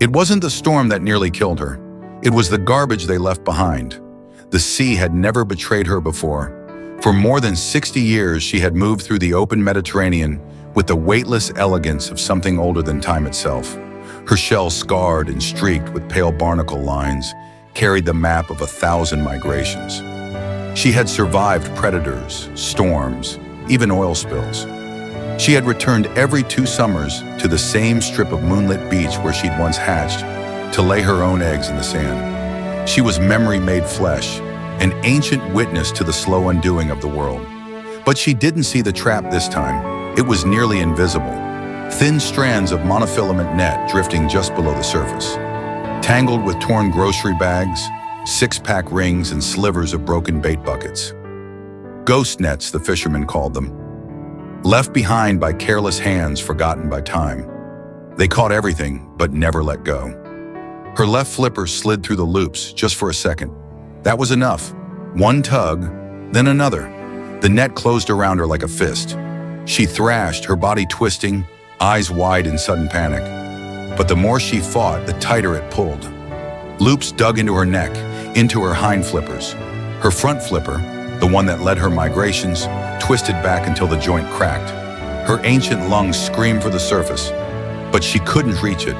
It wasn't the storm that nearly killed her. It was the garbage they left behind. The sea had never betrayed her before. For more than 60 years, she had moved through the open Mediterranean with the weightless elegance of something older than time itself. Her shell, scarred and streaked with pale barnacle lines, carried the map of 1,000 migrations. She had survived predators, storms, even oil spills. She had returned every 2 summers to the same strip of moonlit beach where she'd once hatched, to lay her own eggs in the sand. She was memory made flesh, an ancient witness to the slow undoing of the world. But she didn't see the trap this time. It was nearly invisible. Thin strands of monofilament net drifting just below the surface. Tangled with torn grocery bags, 6-pack rings, and slivers of broken bait buckets. Ghost nets, the fishermen called them. Left behind by careless hands forgotten by time. They caught everything, but never let go. Her left flipper slid through the loops just for a second. That was enough. One tug, then another. The net closed around her like a fist. She thrashed, her body twisting, eyes wide in sudden panic. But the more she fought, the tighter it pulled. Loops dug into her neck, into her hind flippers. Her front flipper, the one that led her migrations, twisted back until the joint cracked. Her ancient lungs screamed for the surface, but she couldn't reach it.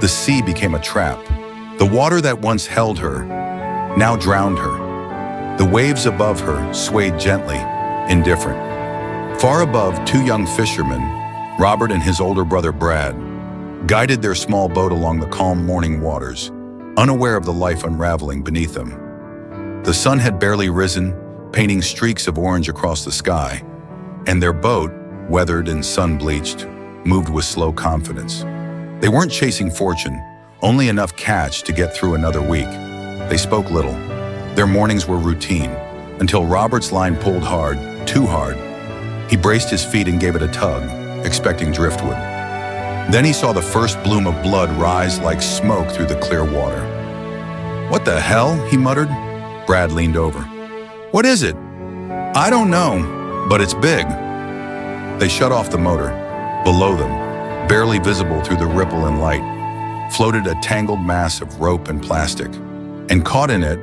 The sea became a trap. The water that once held her now drowned her. The waves above her swayed gently, indifferent. Far above, 2 young fishermen, Robert and his older brother Brad, guided their small boat along the calm morning waters, unaware of the life unraveling beneath them. The sun had barely risen, painting streaks of orange across the sky, and their boat, weathered and sun-bleached, moved with slow confidence. They weren't chasing fortune, only enough catch to get through another week. They spoke little. Their mornings were routine, until Robert's line pulled hard, too hard. He braced his feet and gave it a tug, expecting driftwood. Then he saw the first bloom of blood rise like smoke through the clear water. "What the hell?" he muttered. Brad leaned over. "What is it?" "I don't know, but it's big." They shut off the motor. Below them, barely visible through the ripple and light, floated a tangled mass of rope and plastic. And caught in it,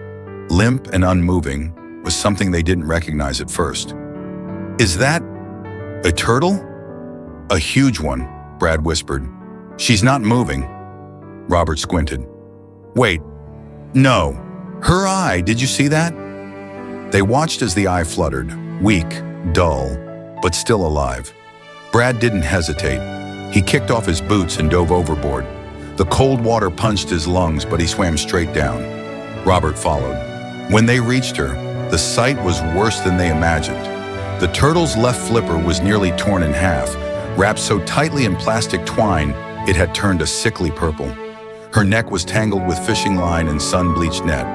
limp and unmoving, was something they didn't recognize at first. "Is that a turtle?" "A huge one," Brad whispered. "She's not moving." Robert squinted. "Wait, no. Her eye, did you see that?" They watched as the eye fluttered, weak, dull, but still alive. Brad didn't hesitate. He kicked off his boots and dove overboard. The cold water punched his lungs, but he swam straight down. Robert followed. When they reached her, the sight was worse than they imagined. The turtle's left flipper was nearly torn in half, wrapped so tightly in plastic twine it had turned a sickly purple. Her neck was tangled with fishing line and sun-bleached net.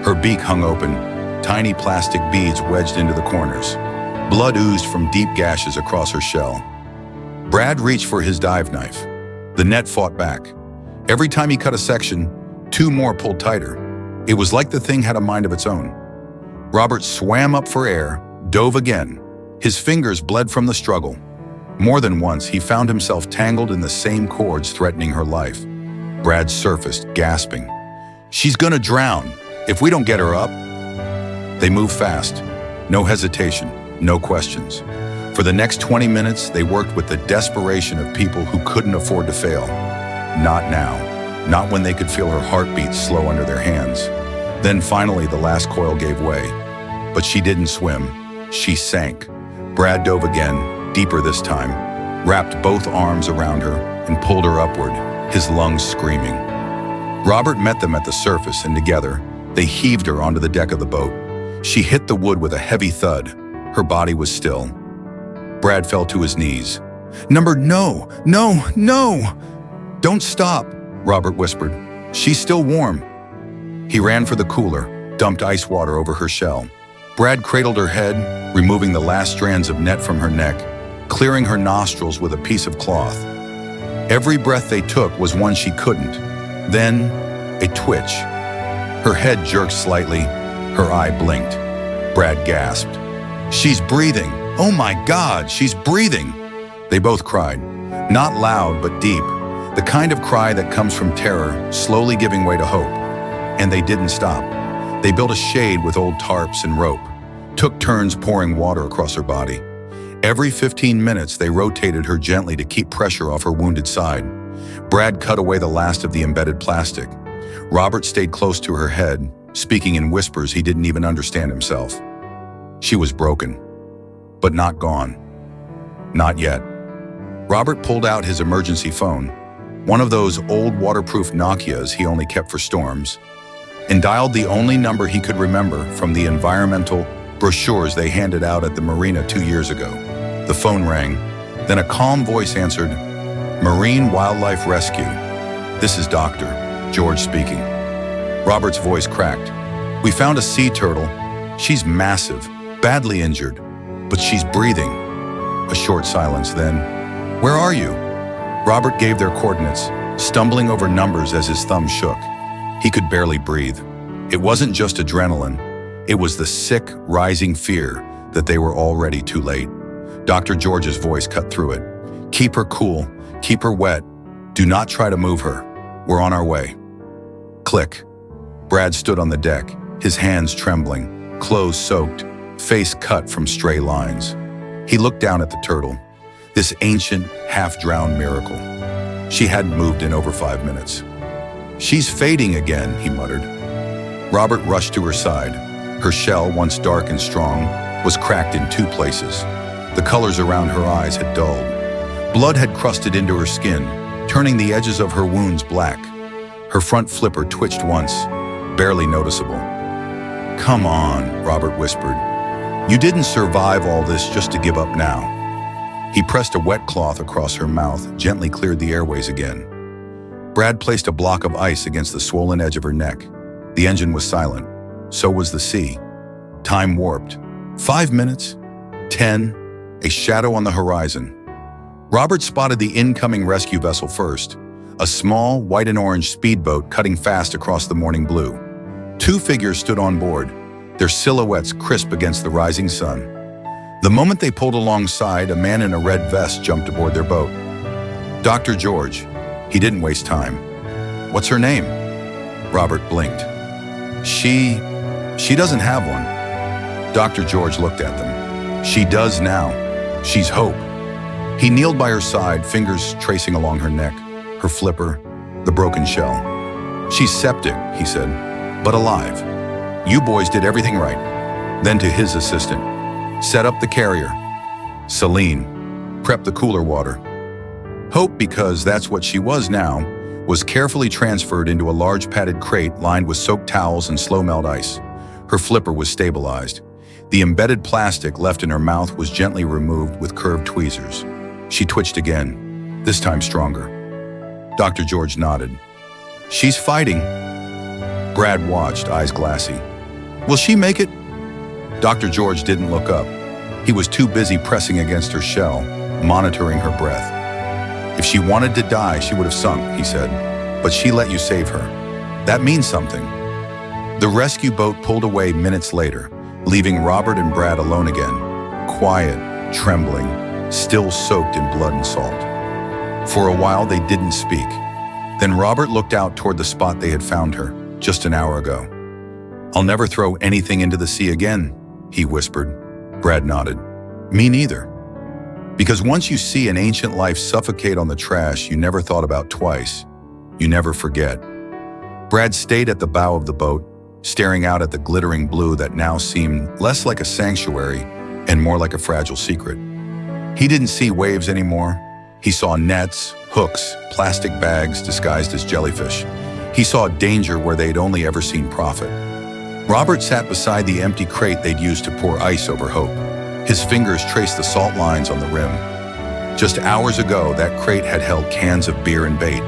Her beak hung open, tiny plastic beads wedged into the corners. Blood oozed from deep gashes across her shell. Brad reached for his dive knife. The net fought back. Every time he cut a section, 2 more pulled tighter. It was like the thing had a mind of its own. Robert swam up for air, dove again. His fingers bled from the struggle. More than once, he found himself tangled in the same cords threatening her life. Brad surfaced, gasping. "She's gonna drown, if we don't get her up." They moved fast. No hesitation, no questions. For the next 20 minutes, they worked with the desperation of people who couldn't afford to fail. Not now. Not when they could feel her heartbeat slow under their hands. Then finally, the last coil gave way. But she didn't swim. She sank. Brad dove again, deeper this time, wrapped both arms around her and pulled her upward, his lungs screaming. Robert met them at the surface, and together, they heaved her onto the deck of the boat. She hit the wood with a heavy thud. Her body was still. Brad fell to his knees. No! Don't stop," Robert whispered. "She's still warm." He ran for the cooler, dumped ice water over her shell. Brad cradled her head, removing the last strands of net from her neck, clearing her nostrils with a piece of cloth. Every breath they took was one she couldn't. Then, a twitch. Her head jerked slightly, her eye blinked. Brad gasped. "She's breathing! Oh my God, she's breathing!" They both cried. Not loud, but deep. The kind of cry that comes from terror, slowly giving way to hope. And they didn't stop. They built a shade with old tarps and rope, took turns pouring water across her body. Every 15 minutes, they rotated her gently to keep pressure off her wounded side. Brad cut away the last of the embedded plastic. Robert stayed close to her head, speaking in whispers he didn't even understand himself. She was broken, but not gone. Not yet. Robert pulled out his emergency phone, one of those old waterproof Nokias he only kept for storms, and dialed the only number he could remember from the environmental brochures they handed out at the marina 2 years ago. The phone rang, then a calm voice answered, "Marine Wildlife Rescue. This is Dr. George speaking." Robert's voice cracked. "We found a sea turtle. She's massive, badly injured, but she's breathing." A short silence, then, "Where are you?" Robert gave their coordinates, stumbling over numbers as his thumb shook. He could barely breathe. It wasn't just adrenaline. It was the sick, rising fear that they were already too late. Dr. George's voice cut through it. "Keep her cool. Keep her wet. Do not try to move her. We're on our way." Click. Brad stood on the deck, his hands trembling, clothes soaked, face cut from stray lines. He looked down at the turtle, this ancient, half-drowned miracle. She hadn't moved in over 5 minutes. "She's fading again," he muttered. Robert rushed to her side. Her shell, once dark and strong, was cracked in 2 places. The colors around her eyes had dulled. Blood had crusted into her skin, turning the edges of her wounds black. Her front flipper twitched once, barely noticeable. "Come on," Robert whispered. "You didn't survive all this just to give up now." He pressed a wet cloth across her mouth, gently cleared the airways again. Brad placed a block of ice against the swollen edge of her neck. The engine was silent. So was the sea. Time warped. 5 minutes, 10, a shadow on the horizon. Robert spotted the incoming rescue vessel first, a small, white and orange speedboat cutting fast across the morning blue. 2 figures stood on board, their silhouettes crisp against the rising sun. The moment they pulled alongside, a man in a red vest jumped aboard their boat. Dr. George. He didn't waste time. "What's her name?" Robert blinked. She doesn't have one." Dr. George looked at them. "She does now. She's Hope." He kneeled by her side, fingers tracing along her neck, her flipper, the broken shell. "She's septic," he said, "but alive. You boys did everything right." Then to his assistant, "Set up the carrier. Celine, prep the cooler water." Hope, because that's what she was now, was carefully transferred into a large padded crate lined with soaked towels and slow-melt ice. Her flipper was stabilized. The embedded plastic left in her mouth was gently removed with curved tweezers. She twitched again, this time stronger. Dr. George nodded. "She's fighting." Brad watched, eyes glassy. "Will she make it?" Dr. George didn't look up. He was too busy pressing against her shell, monitoring her breath. "If she wanted to die, she would have sunk," he said. "But she let you save her. That means something." The rescue boat pulled away minutes later, leaving Robert and Brad alone again, quiet, trembling, still soaked in blood and salt. For a while, they didn't speak. Then Robert looked out toward the spot they had found her, just an hour ago. "I'll never throw anything into the sea again," he whispered. Brad nodded. "Me neither." Because once you see an ancient life suffocate on the trash you never thought about twice, you never forget. Brad stayed at the bow of the boat, staring out at the glittering blue that now seemed less like a sanctuary and more like a fragile secret. He didn't see waves anymore. He saw nets, hooks, plastic bags disguised as jellyfish. He saw danger where they'd only ever seen profit. Robert sat beside the empty crate they'd used to pour ice over Hope. His fingers traced the salt lines on the rim. Just hours ago, that crate had held cans of beer and bait.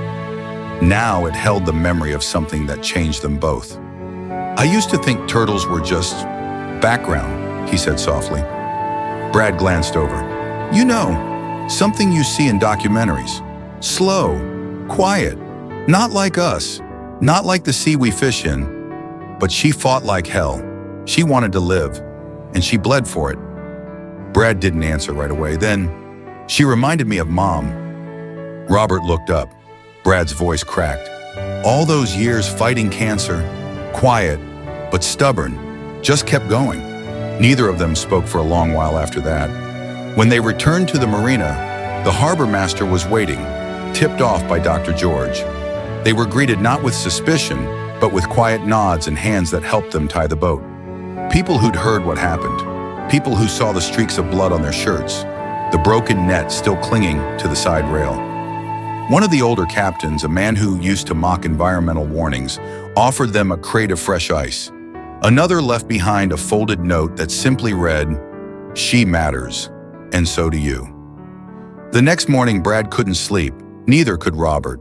Now it held the memory of something that changed them both. "I used to think turtles were just background," he said softly. Brad glanced over. "You know, something you see in documentaries. Slow, quiet, not like us, not like the sea we fish in. But she fought like hell. She wanted to live, and she bled for it." Brad didn't answer right away. Then, "She reminded me of Mom." Robert looked up. Brad's voice cracked. All those years fighting cancer, quiet, but stubborn, just kept going. Neither of them spoke for a long while after that. When they returned to the marina, the harbor master was waiting, tipped off by Dr. George. They were greeted not with suspicion, but with quiet nods and hands that helped them tie the boat. People who'd heard what happened, people who saw the streaks of blood on their shirts, the broken net still clinging to the side rail. One of the older captains, a man who used to mock environmental warnings, offered them a crate of fresh ice. Another left behind a folded note that simply read, "She matters, and so do you." The next morning, Brad couldn't sleep, neither could Robert.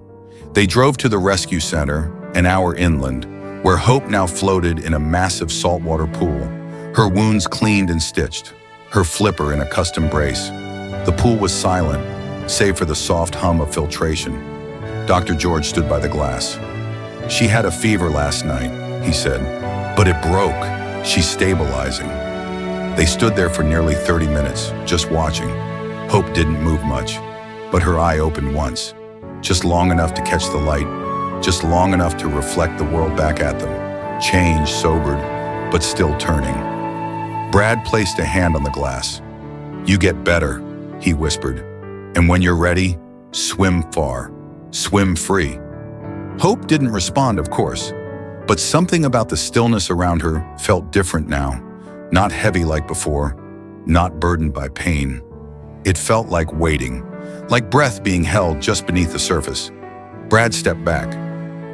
They drove to the rescue center, an hour inland, where Hope now floated in a massive saltwater pool, her wounds cleaned and stitched, her flipper in a custom brace. The pool was silent, save for the soft hum of filtration. Dr. George stood by the glass. "She had a fever last night," he said, "but it broke. She's stabilizing." They stood there for nearly 30 minutes, just watching. Hope didn't move much, but her eye opened once, just long enough to catch the light, just long enough to reflect the world back at them, changed, sobered, but still turning. Brad placed a hand on the glass. "You get better," he whispered. "And when you're ready, swim far, swim free." Hope didn't respond, of course, but something about the stillness around her felt different now, not heavy like before, not burdened by pain. It felt like waiting, like breath being held just beneath the surface. Brad stepped back.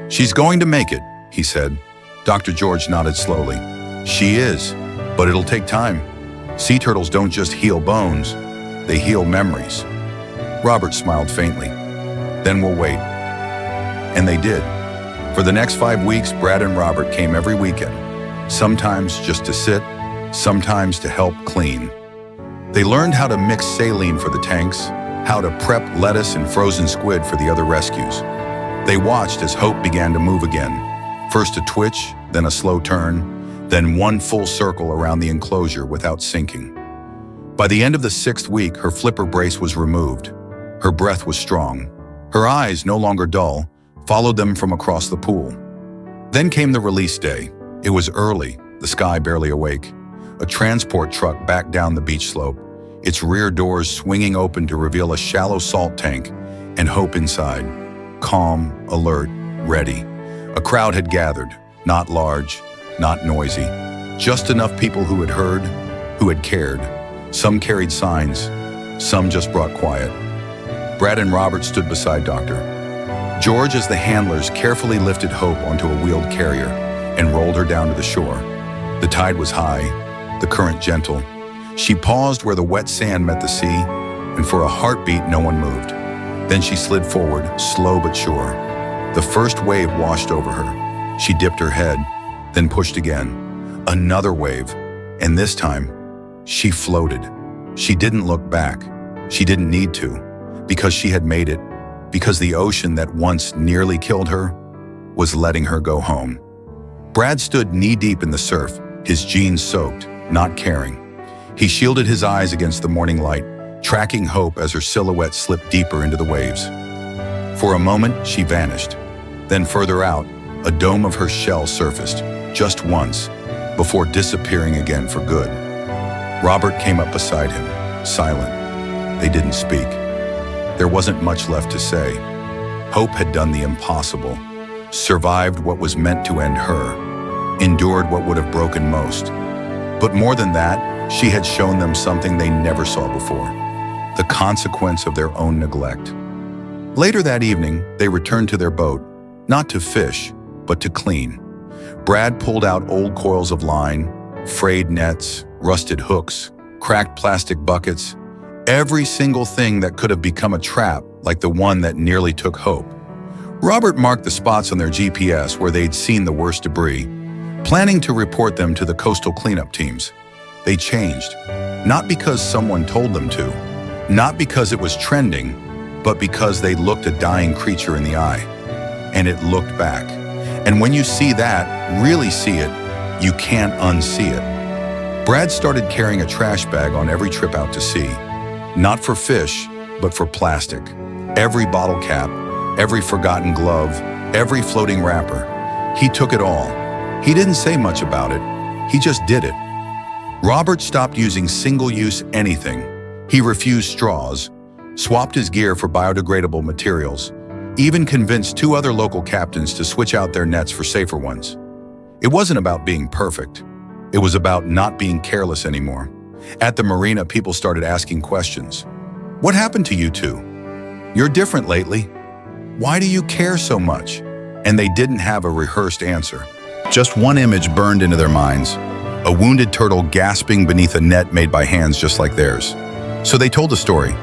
"She's going to make it," he said. Dr. George nodded slowly. "She is, but it'll take time. Sea turtles don't just heal bones, they heal memories." Robert smiled faintly. "Then we'll wait." And they did. For the next 5 weeks, Brad and Robert came every weekend, sometimes just to sit, sometimes to help clean. They learned how to mix saline for the tanks, how to prep lettuce and frozen squid for the other rescues. They watched as Hope began to move again, first a twitch, then a slow turn, then one full circle around the enclosure without sinking. By the end of the 6th week, her flipper brace was removed. Her breath was strong. Her eyes, no longer dull, followed them from across the pool. Then came the release day. It was early, the sky barely awake. A transport truck backed down the beach slope, its rear doors swinging open to reveal a shallow salt tank and Hope inside, calm, alert, ready. A crowd had gathered, not large, not noisy, just enough people who had heard, who had cared. Some carried signs, some just brought quiet. Brad and Robert stood beside Dr. George as the handlers carefully lifted Hope onto a wheeled carrier and rolled her down to the shore. The tide was high, the current gentle. She paused where the wet sand met the sea, and for a heartbeat no one moved. Then she slid forward, slow but sure. The first wave washed over her. She dipped her head, then pushed again. Another wave, and this time, she floated. She didn't look back. She didn't need to, because she had made it, because the ocean that once nearly killed her was letting her go home. Brad stood knee-deep in the surf, his jeans soaked, not caring. He shielded his eyes against the morning light, tracking Hope as her silhouette slipped deeper into the waves. For a moment, she vanished. Then further out, a dome of her shell surfaced, just once, before disappearing again for good. Robert came up beside him, silent. They didn't speak. There wasn't much left to say. Hope had done the impossible, survived what was meant to end her, endured what would have broken most. But more than that, she had shown them something they never saw before, the consequence of their own neglect. Later that evening, they returned to their boat, not to fish, but to clean. Brad pulled out old coils of line, frayed nets, rusted hooks, cracked plastic buckets, every single thing that could have become a trap like the one that nearly took Hope. Robert marked the spots on their GPS where they'd seen the worst debris, planning to report them to the coastal cleanup teams. They changed, not because someone told them to, not because it was trending, but because they looked a dying creature in the eye. And it looked back. And when you see that, really see it, you can't unsee it. Brad started carrying a trash bag on every trip out to sea. Not for fish, but for plastic. Every bottle cap, every forgotten glove, every floating wrapper. He took it all. He didn't say much about it. He just did it. Robert stopped using single-use anything. He refused straws, swapped his gear for biodegradable materials, even convinced 2 other local captains to switch out their nets for safer ones. It wasn't about being perfect. It was about not being careless anymore. At the marina, people started asking questions. What happened to you two? You're different lately. Why do you care so much? And they didn't have a rehearsed answer. Just one image burned into their minds. A wounded turtle gasping beneath a net made by hands just like theirs. So they told the story.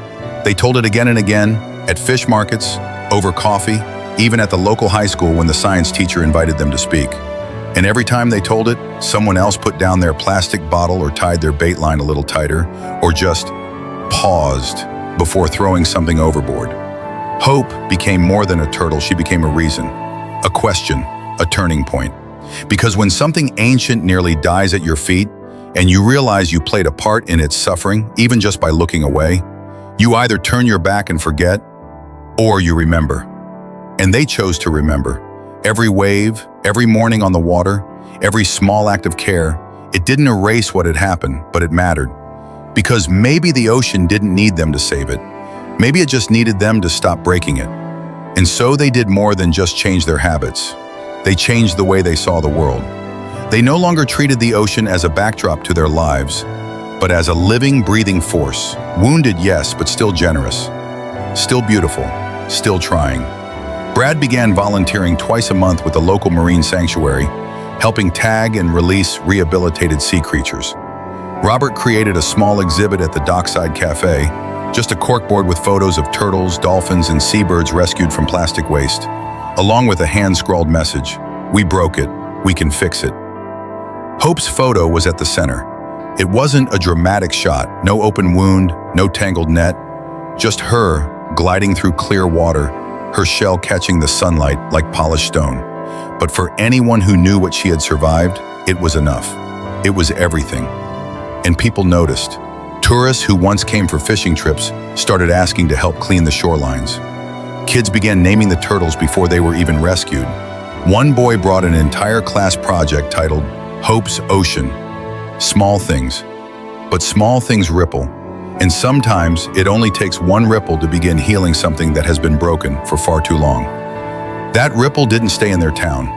They told it again and again, at fish markets, over coffee, even at the local high school when the science teacher invited them to speak. And every time they told it, someone else put down their plastic bottle or tied their bait line a little tighter, or just paused before throwing something overboard. Hope became more than a turtle. She became a reason, a question, a turning point. Because when something ancient nearly dies at your feet, and you realize you played a part in its suffering, even just by looking away, you either turn your back and forget, or you remember. And they chose to remember. Every wave, every morning on the water, every small act of care, it didn't erase what had happened, but it mattered. Because maybe the ocean didn't need them to save it. Maybe it just needed them to stop breaking it. And so they did more than just change their habits. They changed the way they saw the world. They no longer treated the ocean as a backdrop to their lives, but as a living, breathing force. Wounded, yes, but still generous. Still beautiful. Still trying. Brad began volunteering twice a month with the local marine sanctuary, helping tag and release rehabilitated sea creatures. Robert created a small exhibit at the Dockside Cafe, just a corkboard with photos of turtles, dolphins, and seabirds rescued from plastic waste, along with a hand-scrawled message, "We broke it, we can fix it." Hope's photo was at the center. It wasn't a dramatic shot, no open wound, no tangled net, just her gliding through clear water, her shell catching the sunlight like polished stone. But for anyone who knew what she had survived, it was enough. It was everything. And people noticed. Tourists who once came for fishing trips started asking to help clean the shorelines. Kids began naming the turtles before they were even rescued. One boy brought an entire class project titled Hope's Ocean. Small things. But small things ripple. And sometimes it only takes one ripple to begin healing something that has been broken for far too long. That ripple didn't stay in their town.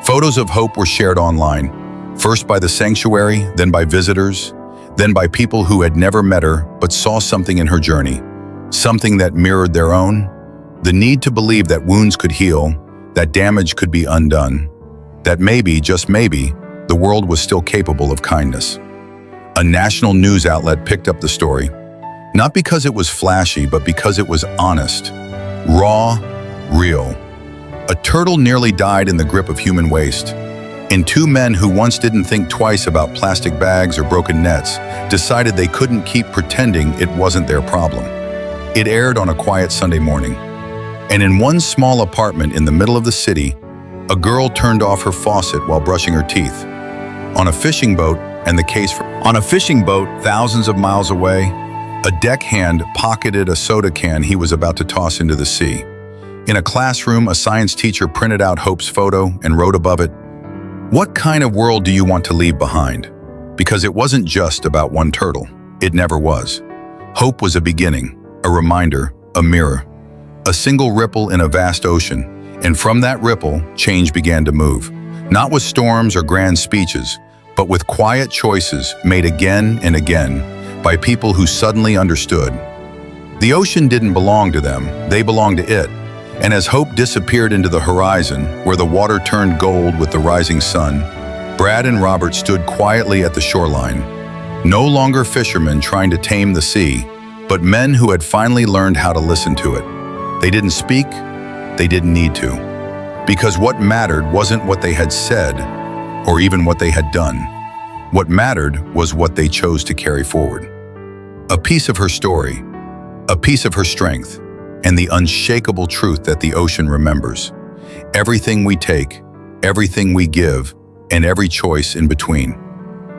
Photos of Hope were shared online, first by the sanctuary, then by visitors, then by people who had never met her but saw something in her journey, something that mirrored their own, the need to believe that wounds could heal, that damage could be undone, that maybe, just maybe, the world was still capable of kindness. A national news outlet picked up the story, not because it was flashy, but because it was honest, raw, real. A turtle nearly died in the grip of human waste, and 2 men who once didn't think twice about plastic bags or broken nets decided they couldn't keep pretending it wasn't their problem. It aired on a quiet Sunday morning, and in one small apartment in the middle of the city, a girl turned off her faucet while brushing her teeth. On a fishing boat, On a fishing boat thousands of miles away, a deckhand pocketed a soda can he was about to toss into the sea. In a classroom, a science teacher printed out Hope's photo and wrote above it, "What kind of world do you want to leave behind?" Because it wasn't just about one turtle. It never was. Hope was a beginning, a reminder, a mirror, a single ripple in a vast ocean, and from that ripple, change began to move. Not with storms or grand speeches, but with quiet choices made again and again by people who suddenly understood. The ocean didn't belong to them, they belonged to it. And as Hope disappeared into the horizon, where the water turned gold with the rising sun, Brad and Robert stood quietly at the shoreline, no longer fishermen trying to tame the sea, but men who had finally learned how to listen to it. They didn't speak, they didn't need to. Because what mattered wasn't what they had said, or even what they had done. What mattered was what they chose to carry forward. A piece of her story, a piece of her strength, and the unshakable truth that the ocean remembers. Everything we take, everything we give, and every choice in between.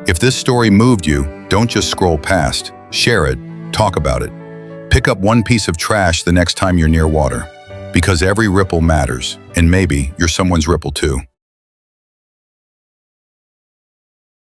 If this story moved you, don't just scroll past. Share it, talk about it. Pick up one piece of trash the next time you're near water. Because every ripple matters, and maybe you're someone's ripple too.